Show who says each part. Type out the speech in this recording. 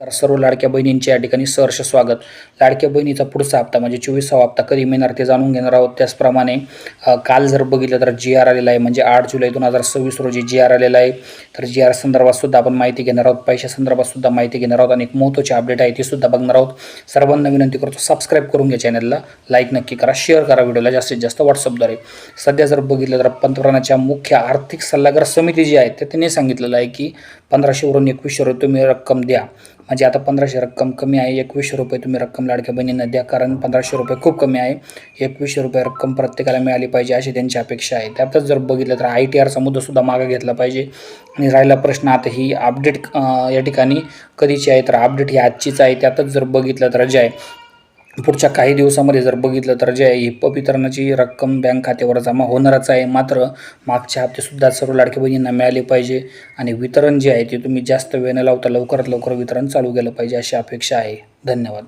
Speaker 1: तर सर्व लाडक्या बहिणींचे या ठिकाणी सहर्ष स्वागत. लाडक्या बहिणीचा पुढचा हप्ता म्हणजे 24वा हप्ता कधी मिळणार ते जाणून घेणार आहोत. त्याचप्रमाणे काल जर बघितलं तर जी आर आलेला आहे, म्हणजे 8 जुलै 2026 रोजी जी आर आलेला आहे. तर जी आर संदर्भात सुद्धा आपण माहिती घेणार आहोत, पैशासंदर्भात सुद्धा माहिती घेणार आहोत आणि एक महत्त्वाची अपडेट आहे ती सुद्धा बघणार आहोत. सर्वांना विनंती करतो सबस्क्राईब करून घ्या चॅनलला, लाईक नक्की करा, शेअर करा व्हिडिओला जास्तीत जास्त व्हॉट्सअपद्वारे. सध्या जर बघितलं तर पंतप्रधानाच्या मुख्य आर्थिक सल्लागार समिती जी आहे त्यांनी सांगितलेलं आहे की 1500 वरून 2100 रुपये तुम्ही रक्कम द्या. म्हणजे आता 1500 रक्कम कमी आहे, 2100 रुपये तुम्ही रक्कम लाडक्या बहिणींना द्या, कारण 1500 रुपये खूप कमी आहे. 2100 रुपये रक्कम प्रत्येकाला मिळाली पाहिजे अशी त्यांची अपेक्षा आहे. त्यातच जर बघितलं तर ITRचा मुद्दासुद्धा मागे घेतला पाहिजे. आणि राहिला प्रश्न आता ही अपडेट या ठिकाणी कधीची आहे, तर अपडेट ही आजचीच आहे. त्यातच जर बघितलं तर जे आहे पुढच्या काही दिवसामध्ये जर बघितलं तर जे आहे ही वितरणाची रक्कम बँक खात्यावर जमा होणारच आहे. मात्र मागचे हप्तेसुद्धा सर्व लाडक्या बहिणींना मिळाले पाहिजे आणि वितरण जे आहे ते तुम्ही जास्त वेळ न लावता लवकरात लवकर वितरण चालू केलं पाहिजे अशी अपेक्षा आहे. धन्यवाद.